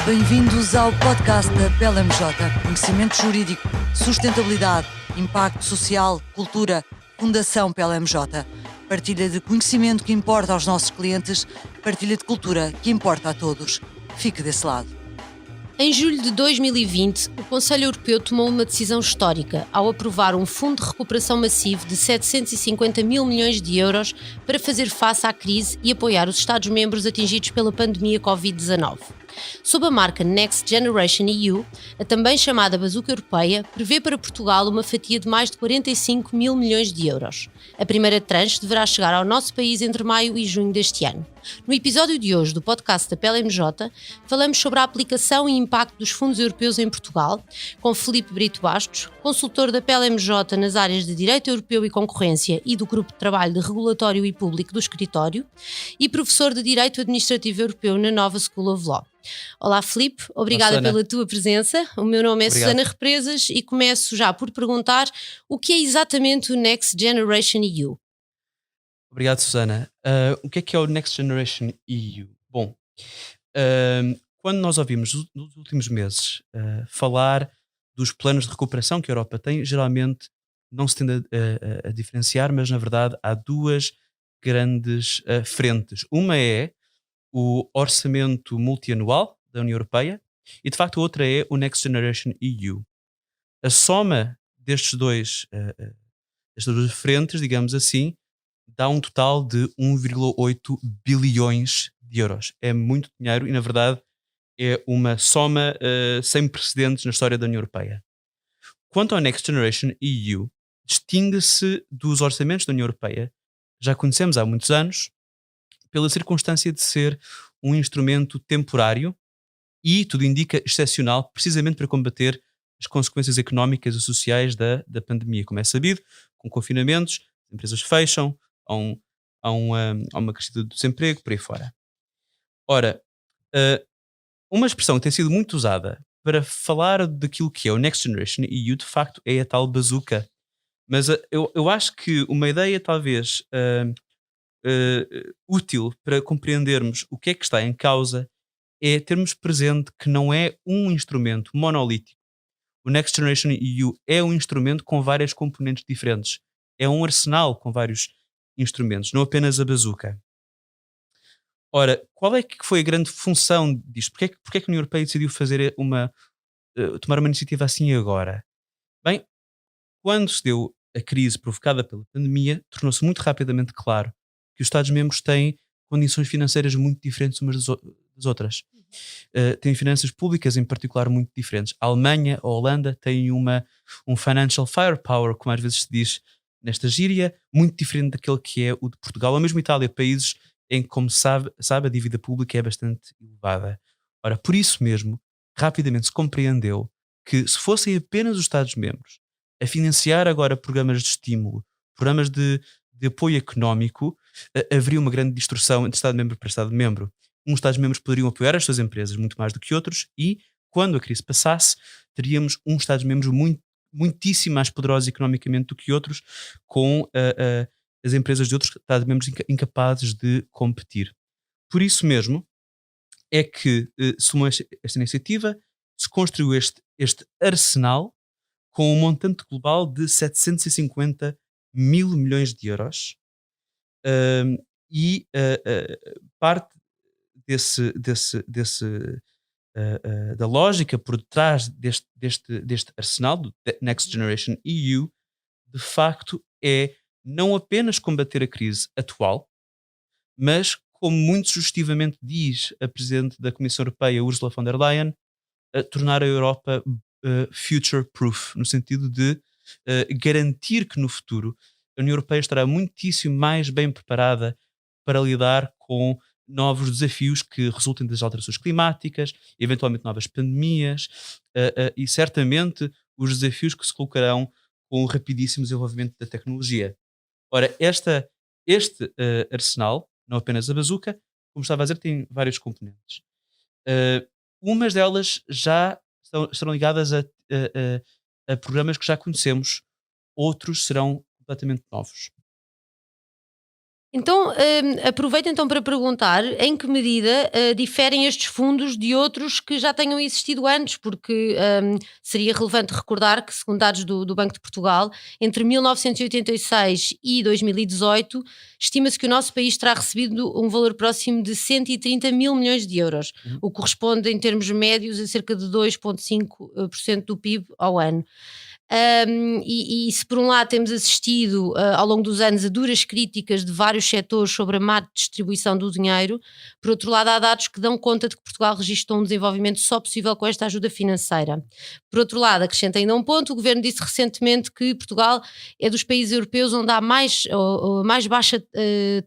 Bem-vindos ao podcast da PLMJ. Conhecimento jurídico, sustentabilidade, impacto social, cultura, Fundação PLMJ. Partilha de conhecimento que importa aos nossos clientes, partilha de cultura que importa a todos. Fique desse lado. Em julho de 2020, o Conselho Europeu tomou uma decisão histórica ao aprovar um fundo de recuperação massivo de 750 mil milhões de euros para fazer face à crise e apoiar os Estados-membros atingidos pela pandemia Covid-19. Sob a marca Next Generation EU, a também chamada Bazuca Europeia prevê para Portugal uma fatia de mais de 45 mil milhões de euros. A primeira tranche deverá chegar ao nosso país entre maio e junho deste ano. No episódio de hoje do podcast da PLMJ, falamos sobre a aplicação e impacto dos fundos europeus em Portugal, com Filipe Brito Bastos, consultor da PLMJ nas áreas de Direito Europeu e Concorrência e do Grupo de Trabalho de Regulatório e Público do Escritório, e professor de Direito Administrativo Europeu na Nova School of Law. Olá Filipe, obrigada pela tua presença. O meu nome é Susana Represas e começo já por perguntar o que é exatamente o Next Generation EU? Obrigado, Susana. O que é o Next Generation EU? Bom, quando nós ouvimos nos últimos meses falar dos planos de recuperação que a Europa tem, geralmente não se tende a diferenciar, mas na verdade há duas grandes frentes. Uma é o orçamento multianual da União Europeia e de facto a outra é o Next Generation EU. A soma destas duas frentes, digamos assim, dá um total de 1,8 bilhões de euros. É muito dinheiro e, na verdade, é uma soma sem precedentes na história da União Europeia. Quanto ao Next Generation EU, distingue-se dos orçamentos da União Europeia, já conhecemos há muitos anos, pela circunstância de ser um instrumento temporário e, tudo indica, excepcional, precisamente para combater as consequências económicas e sociais da pandemia. Como é sabido, com confinamentos, as empresas fecham, há uma crescida do desemprego, por aí fora. Ora, uma expressão que tem sido muito usada para falar daquilo que é o Next Generation EU, de facto, é a tal bazuca. Mas eu acho que uma ideia talvez útil para compreendermos o que é que está em causa é termos presente que não é um instrumento monolítico. O Next Generation EU é um instrumento com várias componentes diferentes. É um arsenal com vários instrumentos, não apenas a bazuca. Ora, qual é que foi a grande função disto? Porquê é que a União Europeia decidiu tomar uma iniciativa assim agora? Bem, quando se deu a crise provocada pela pandemia, tornou-se muito rapidamente claro que os Estados-membros têm condições financeiras muito diferentes umas das outras. Têm finanças públicas, em particular, muito diferentes. A Alemanha, a Holanda têm um financial firepower, como às vezes se diz nesta gíria, muito diferente daquele que é o de Portugal. Ou mesmo Itália, países em que, como sabe, a dívida pública é bastante elevada. Ora, por isso mesmo, rapidamente se compreendeu que se fossem apenas os Estados-membros a financiar agora programas de estímulo, programas de apoio económico, haveria uma grande distorção entre Estado-membro para Estado-membro. Uns Estados-membros poderiam apoiar as suas empresas muito mais do que outros e, quando a crise passasse, teríamos uns Estados-membros muitíssimo mais poderosos economicamente do que outros, com as empresas de outros Estados-membros incapazes de competir. Por isso mesmo é que se tomou esta iniciativa, se construiu este arsenal com um montante global de 750 mil milhões de euros e parte da lógica por detrás deste arsenal do Next Generation EU, de facto, é não apenas combater a crise atual, mas, como muito sugestivamente diz a Presidente da Comissão Europeia, Ursula von der Leyen, tornar a Europa future-proof, no sentido de garantir que no futuro a União Europeia estará muitíssimo mais bem preparada para lidar com novos desafios que resultem das alterações climáticas, eventualmente novas pandemias e certamente os desafios que se colocarão com o rapidíssimo desenvolvimento da tecnologia. Ora, este arsenal, não apenas a bazuca, como estava a dizer, tem vários componentes. Umas delas já estarão ligadas a programas que já conhecemos, outros serão completamente novos. Então, aproveito então para perguntar em que medida diferem estes fundos de outros que já tenham existido antes, porque seria relevante recordar que, segundo dados do Banco de Portugal, entre 1986 e 2018, estima-se que o nosso país terá recebido um valor próximo de 130 mil milhões de euros, Uhum. o que corresponde em termos médios a cerca de 2,5% do PIB ao ano. E se por um lado temos assistido ao longo dos anos a duras críticas de vários setores sobre a má distribuição do dinheiro, por outro lado há dados que dão conta de que Portugal registrou um desenvolvimento só possível com esta ajuda financeira. Por outro lado, acrescenta ainda um ponto, o Governo disse recentemente que Portugal é dos países europeus onde há a mais baixa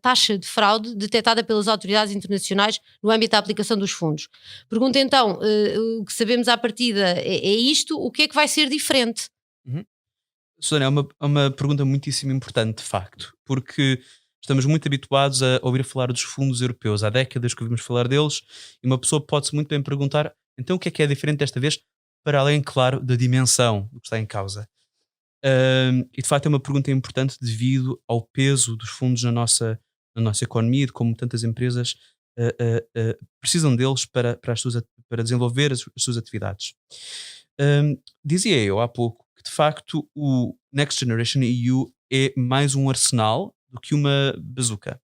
taxa de fraude detectada pelas autoridades internacionais no âmbito da aplicação dos fundos. Pergunta então, o que sabemos à partida é isto, o que é que vai ser diferente? Uhum. Susana, é uma pergunta muitíssimo importante, de facto, porque estamos muito habituados a ouvir falar dos fundos europeus. Há décadas que ouvimos falar deles e uma pessoa pode-se muito bem perguntar então o que é diferente desta vez, para além, claro, da dimensão do que está em causa. E de facto é uma pergunta importante devido ao peso dos fundos na nossa economia e de como tantas empresas precisam deles para desenvolver as suas atividades. Dizia eu há pouco que de facto o Next Generation EU é mais um arsenal do que uma bazuca.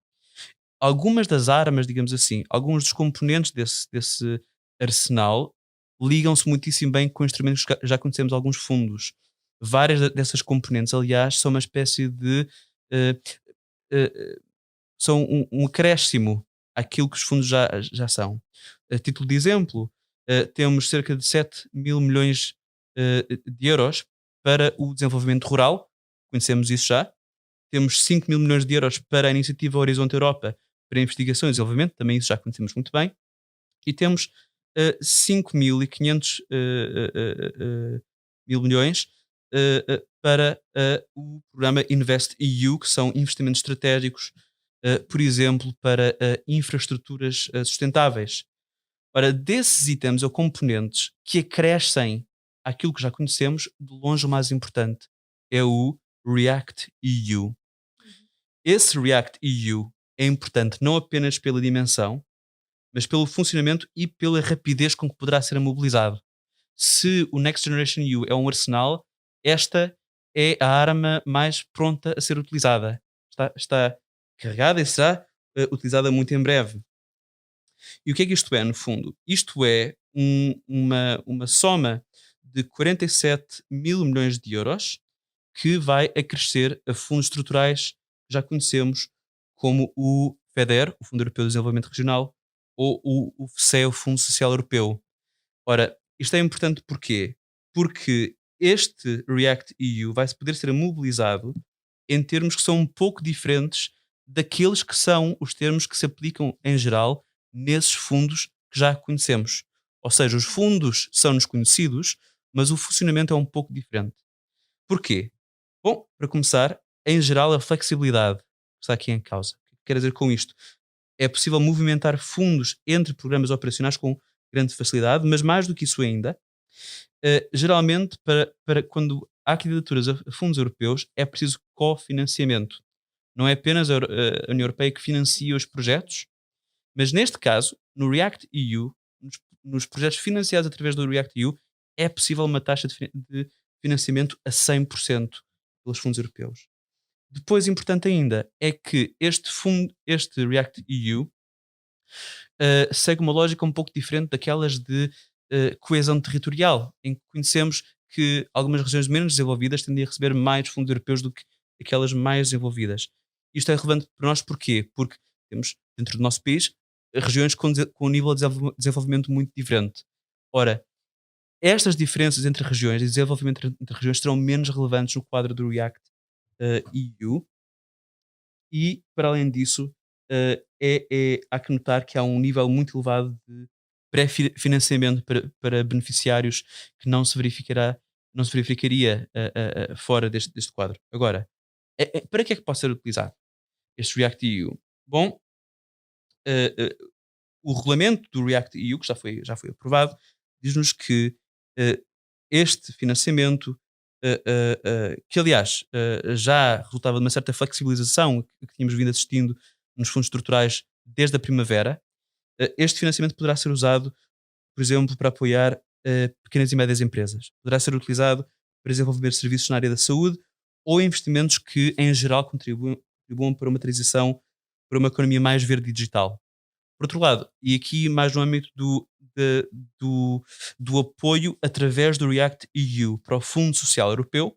Algumas das armas, digamos assim, alguns dos componentes desse arsenal ligam-se muitíssimo bem com instrumentos que já conhecemos alguns fundos. Várias dessas componentes, aliás, são uma espécie de eh, eh, são um acréscimo àquilo que os fundos já são. A título de exemplo, temos cerca de 7 mil milhões de euros para o desenvolvimento rural, conhecemos isso já. Temos 5 mil milhões de euros para a iniciativa Horizonte Europa para investigação e desenvolvimento, também isso já conhecemos muito bem. E temos 5.500 mil milhões para o programa Invest EU, que são investimentos estratégicos, por exemplo, para infraestruturas sustentáveis. Ora, desses itens ou componentes que acrescem àquilo que já conhecemos, de longe o mais importante é o React EU. Esse React EU é importante não apenas pela dimensão, mas pelo funcionamento e pela rapidez com que poderá ser mobilizado. Se o Next Generation EU é um arsenal, esta é a arma mais pronta a ser utilizada. Está carregada e será utilizada muito em breve. E o que é que isto é, no fundo? Isto é uma soma de 47 mil milhões de euros que vai acrescer a fundos estruturais que já conhecemos, como o FEDER, o Fundo Europeu de Desenvolvimento Regional, ou o FSE, o Fundo Social Europeu. Ora, isto é importante porquê? Porque este React EU vai poder ser mobilizado em termos que são um pouco diferentes daqueles que são os termos que se aplicam em geral nesses fundos que já conhecemos. Ou seja, os fundos são-nos conhecidos, mas o funcionamento é um pouco diferente. Porquê? Bom, para começar, em geral, a flexibilidade está aqui em causa. O que quer dizer com isto? É possível movimentar fundos entre programas operacionais com grande facilidade, mas mais do que isso ainda, geralmente para quando há candidaturas a fundos europeus é preciso cofinanciamento. Não é apenas a União Europeia que financia os projetos, mas neste caso, no React EU, nos projetos financiados através do React EU, é possível uma taxa de financiamento a 100% pelos fundos europeus. Depois, importante ainda, é que este React EU, segue uma lógica um pouco diferente daquelas de coesão territorial, em que conhecemos que algumas regiões menos desenvolvidas tendem a receber mais fundos europeus do que aquelas mais desenvolvidas. Isto é relevante para nós porquê? Porque temos dentro do nosso país regiões com um nível de desenvolvimento muito diferente. Ora, estas diferenças entre regiões e desenvolvimento entre regiões serão menos relevantes no quadro do React EU, e para além disso há que notar que há um nível muito elevado de pré-financiamento para beneficiários que não se verificaria fora deste quadro. Agora, para que é que pode ser utilizado este React EU? Bom, o regulamento do React EU, que já foi aprovado, diz-nos que este financiamento, que aliás já resultava de uma certa flexibilização que tínhamos vindo assistindo nos fundos estruturais desde a primavera. Este financiamento poderá ser usado, por exemplo, para apoiar pequenas e médias empresas. Poderá ser utilizado para desenvolver serviços na área da saúde ou investimentos que, em geral, contribuam para uma transição para uma economia mais verde e digital. Por outro lado, e aqui mais no âmbito do apoio através do React EU para o Fundo Social Europeu,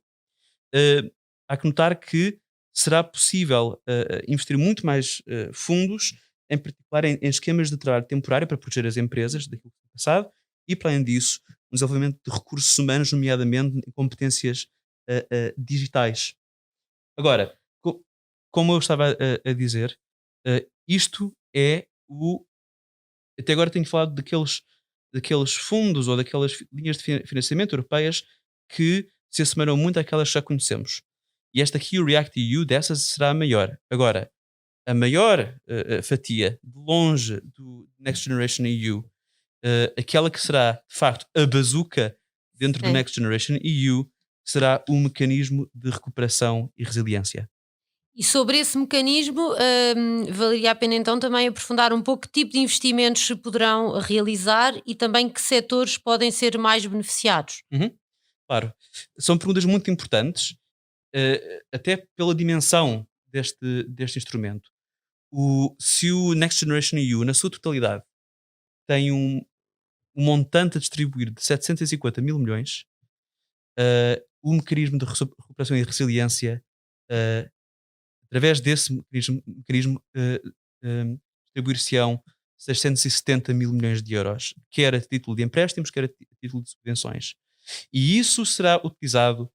há que notar que será possível investir muito mais fundos, em particular em esquemas de trabalho temporário para proteger as empresas daquilo que foi passado e, para além disso, no desenvolvimento de recursos humanos, nomeadamente em competências digitais. Agora, como eu estava a dizer, isto é até agora tenho falado daqueles fundos ou daquelas linhas de financiamento europeias que se assemelham muito àquelas que já conhecemos. E esta aqui, o React EU, dessas será a maior. Agora, a maior fatia, de longe, do Next Generation EU, aquela que será, de facto, a bazuca dentro do Next Generation EU, será o mecanismo de recuperação e resiliência. E sobre esse mecanismo, valeria a pena então também aprofundar um pouco que tipo de investimentos se poderão realizar e também que setores podem ser mais beneficiados. Claro. São perguntas muito importantes, até pela dimensão deste instrumento. Se o Next Generation EU, na sua totalidade, tem um montante a distribuir de 750 mil milhões, o mecanismo de recuperação e resiliência, através desse mecanismo distribuir-se-ão 670 mil milhões de euros, quer a título de empréstimos, quer a título de subvenções. E isso será utilizado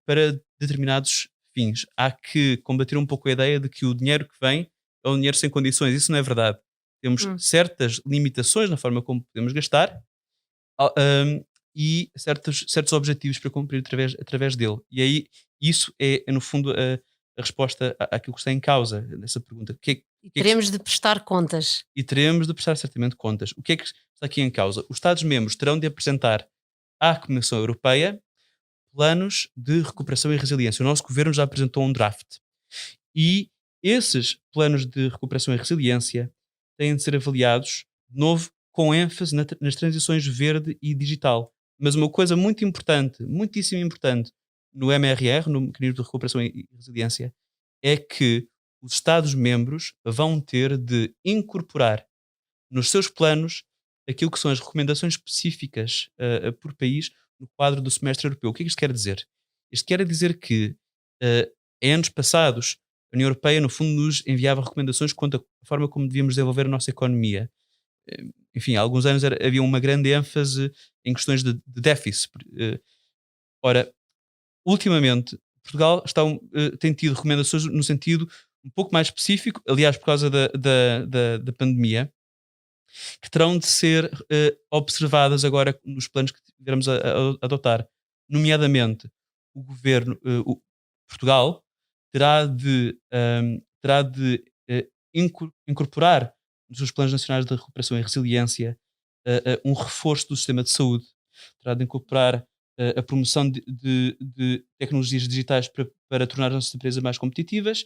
para determinados fins. Há que combater um pouco a ideia de que o dinheiro que vem é um dinheiro sem condições. Isso não é verdade. Temos certas limitações na forma como podemos gastar e certos objetivos para cumprir através dele. E aí isso é no fundo, a resposta àquilo que está em causa nessa pergunta. Teremos de prestar contas. E teremos de prestar certamente contas. O que é que está aqui em causa? Os Estados-membros terão de apresentar à Comissão Europeia planos de recuperação e resiliência. O nosso governo já apresentou um draft. E esses planos de recuperação e resiliência têm de ser avaliados, de novo, com ênfase nas transições verde e digital. Mas uma coisa muito importante, muitíssimo importante, no MRR, no Mecanismo de Recuperação e Resiliência, é que os Estados-membros vão ter de incorporar nos seus planos aquilo que são as recomendações específicas por país no quadro do semestre europeu. O que é que isto quer dizer? Isto quer dizer que em anos passados a União Europeia no fundo nos enviava recomendações quanto à forma como devíamos desenvolver a nossa economia. Enfim, há alguns anos havia uma grande ênfase em questões de déficit. Ora, ultimamente Portugal tem tido recomendações no sentido um pouco mais específico, aliás por causa da pandemia, que terão de ser observadas agora nos planos que tivermos a adotar. Nomeadamente, o governo, Portugal, terá de incorporar nos seus planos nacionais de recuperação e resiliência um reforço do sistema de saúde, terá de incorporar a promoção de tecnologias digitais para tornar as nossas empresas mais competitivas.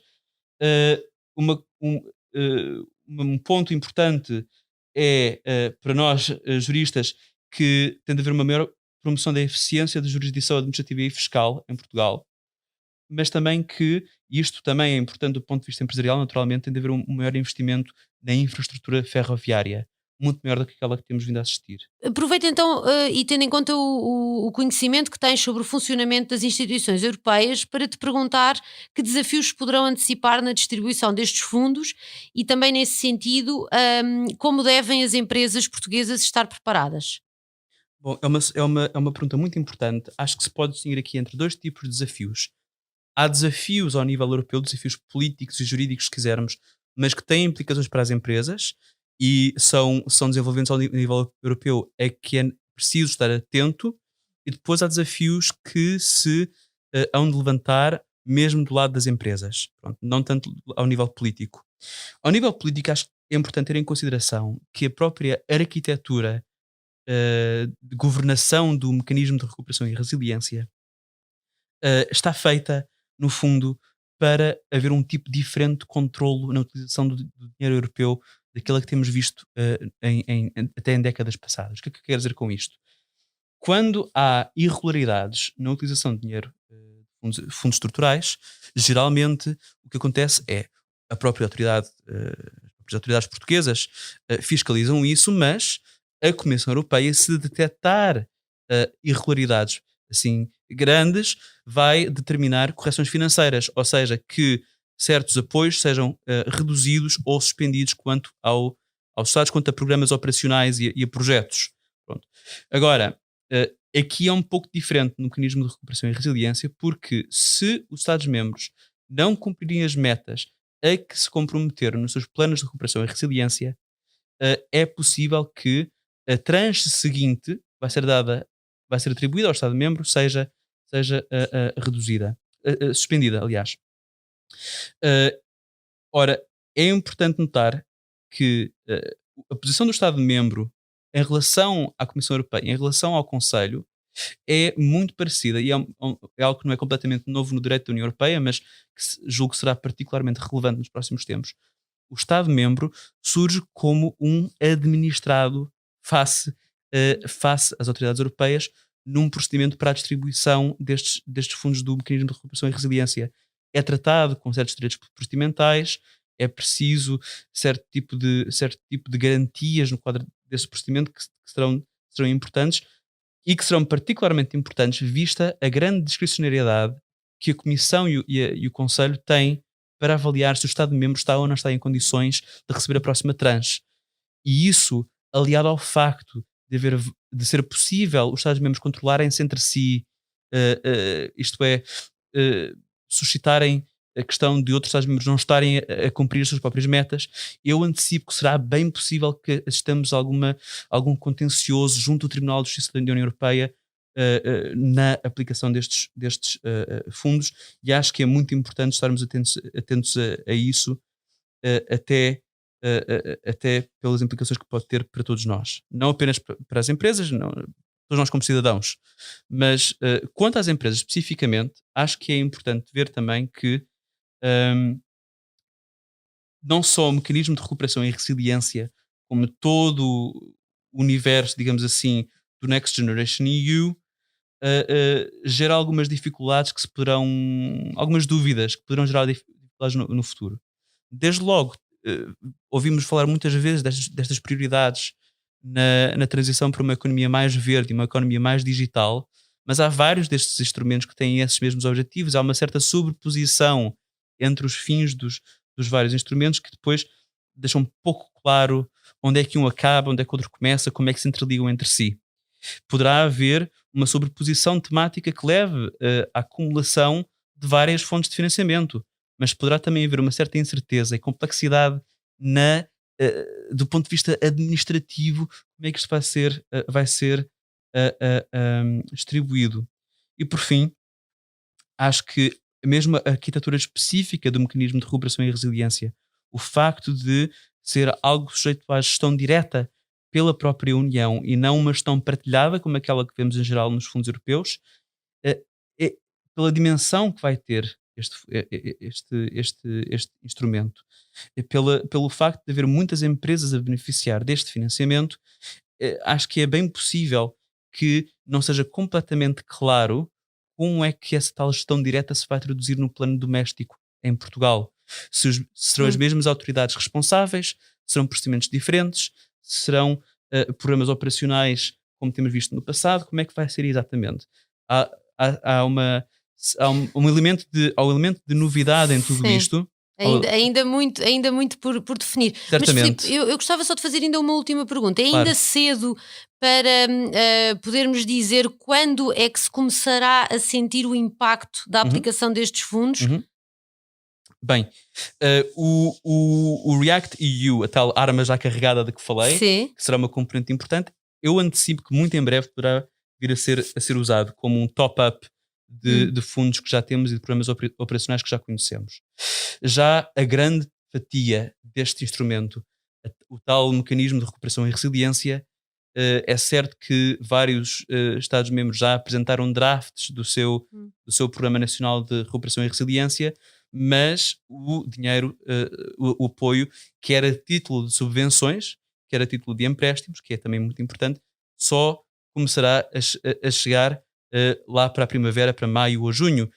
Um ponto importante é, para nós, juristas, que tem de haver uma maior promoção da eficiência da jurisdição administrativa e fiscal em Portugal, mas também que, e isto também é importante do ponto de vista empresarial, naturalmente, tem de haver um maior investimento na infraestrutura ferroviária, muito maior do que aquela que temos vindo a assistir. Aproveita então e tendo em conta o conhecimento que tens sobre o funcionamento das instituições europeias para te perguntar que desafios poderão antecipar na distribuição destes fundos e também nesse sentido como devem as empresas portuguesas estar preparadas. Bom, é uma pergunta muito importante. Acho que se pode distinguir aqui entre dois tipos de desafios. Há desafios ao nível europeu, desafios políticos e jurídicos, se quisermos, mas que têm implicações para as empresas e são desenvolvimentos ao nível europeu a que é preciso estar atento, e depois há desafios que se hão de levantar mesmo do lado das empresas, pronto, não tanto ao nível político. Ao nível político, acho que é importante ter em consideração que a própria arquitetura de governação do mecanismo de recuperação e resiliência está feita, no fundo, para haver um tipo diferente de controlo na utilização do dinheiro europeu daquela que temos visto até em décadas passadas. O que é que eu quero dizer com isto? Quando há irregularidades na utilização de dinheiro fundos estruturais, geralmente o que acontece é a própria autoridade, as autoridades portuguesas fiscalizam isso, mas a Comissão Europeia, se detectar irregularidades assim grandes, vai determinar correções financeiras, ou seja, que certos apoios sejam reduzidos ou suspendidos quanto aos Estados, quanto a programas operacionais e a projetos. Pronto. Agora, aqui é um pouco diferente no mecanismo de recuperação e resiliência, porque se os Estados-membros não cumprirem as metas a que se comprometeram nos seus planos de recuperação e resiliência, é possível que a tranche seguinte vai ser atribuída ao Estado-membro, seja reduzida, suspendida, aliás. Ora, é importante notar que a posição do Estado-membro em relação à Comissão Europeia, em relação ao Conselho, é muito parecida e é algo que não é completamente novo no direito da União Europeia, mas que julgo que será particularmente relevante nos próximos tempos. O Estado-membro surge como um administrado face às autoridades europeias num procedimento para a distribuição destes fundos do mecanismo de recuperação e resiliência. É tratado com certos direitos procedimentais, é preciso certo tipo de garantias no quadro desse procedimento que serão importantes e que serão particularmente importantes vista a grande discricionariedade que a Comissão e o Conselho têm para avaliar se o Estado-membro está ou não está em condições de receber a próxima tranche. E isso, aliado ao facto de ser possível os Estados-membros controlarem-se entre si, isto é, suscitarem a questão de outros Estados-membros não estarem a cumprir as suas próprias metas, eu antecipo que será bem possível que assistamos a algum contencioso junto ao Tribunal de Justiça da União Europeia na aplicação destes fundos, e acho que é muito importante estarmos atentos a isso, até pelas implicações que pode ter para todos nós. Não apenas para as empresas, todos nós como cidadãos, mas quanto às empresas especificamente, acho que é importante ver também que não só o mecanismo de recuperação e resiliência, como todo o universo, digamos assim, do Next Generation EU, gera algumas dificuldades algumas dúvidas que poderão gerar dificuldades no futuro. Desde logo, ouvimos falar muitas vezes destas prioridades na transição para uma economia mais verde e uma economia mais digital, mas há vários destes instrumentos que têm esses mesmos objetivos. Há uma certa sobreposição entre os fins dos vários instrumentos que depois deixam um pouco claro onde é que um acaba, onde é que o outro começa, como é que se interligam entre si. Poderá haver uma sobreposição temática que leve à acumulação de várias fontes de financiamento, mas poderá também haver uma certa incerteza e complexidade do ponto de vista administrativo, como é que isto vai ser distribuído. E por fim, acho que mesmo a arquitetura específica do mecanismo de recuperação e resiliência, o facto de ser algo sujeito à gestão direta pela própria União e não uma gestão partilhada como aquela que vemos em geral nos fundos europeus, pela dimensão que vai ter este instrumento, pelo facto de haver muitas empresas a beneficiar deste financiamento, acho que é bem possível que não seja completamente claro como é que essa tal gestão direta se vai traduzir no plano doméstico em Portugal. Serão as mesmas autoridades responsáveis, serão procedimentos diferentes, serão programas operacionais como temos visto no passado, como é que vai ser exatamente? Há um elemento de novidade em tudo isto. Ainda muito por definir. Certamente. Mas, Filipe, eu gostava só de fazer ainda uma última pergunta. É Claro. ainda cedo para podermos dizer quando é que se começará a sentir o impacto da aplicação destes fundos? Uhum. Bem, o React EU, a tal arma já carregada de que falei, Sim. que será uma componente importante, eu antecipo que muito em breve poderá vir a ser usado como um top-up de fundos que já temos e de programas operacionais que já conhecemos. Já a grande fatia deste instrumento, o tal mecanismo de recuperação e resiliência, é certo que vários Estados-membros já apresentaram drafts do seu Programa Nacional de Recuperação e Resiliência, mas o dinheiro, o apoio, quer a título de subvenções, quer a título de empréstimos, que é também muito importante, só começará a chegar lá para a primavera, para maio ou junho.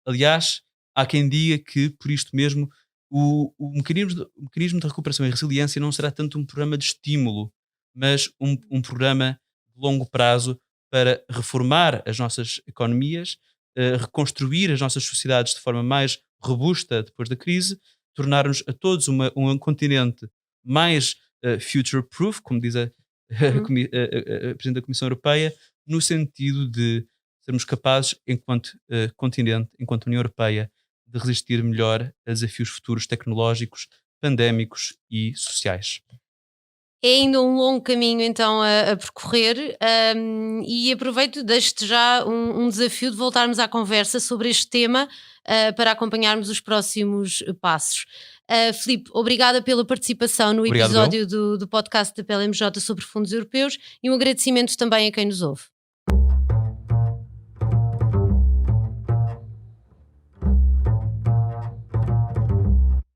Aliás, há quem diga que, por isto mesmo, o mecanismo de recuperação e resiliência não será tanto um programa de estímulo, mas um programa de longo prazo para reformar as nossas economias, reconstruir as nossas sociedades de forma mais robusta depois da crise, tornar-nos a todos um continente mais future-proof, como diz Uhum. a Presidente da Comissão Europeia, no sentido de sermos capazes, enquanto continente, enquanto União Europeia, de resistir melhor a desafios futuros tecnológicos, pandémicos e sociais. É ainda um longo caminho então a percorrer, e aproveito, deixo-te já um desafio de voltarmos à conversa sobre este tema, para acompanharmos os próximos passos. Filipe, obrigada pela participação no Obrigado, eu. episódio do podcast da PLMJ sobre fundos europeus e um agradecimento também a quem nos ouve.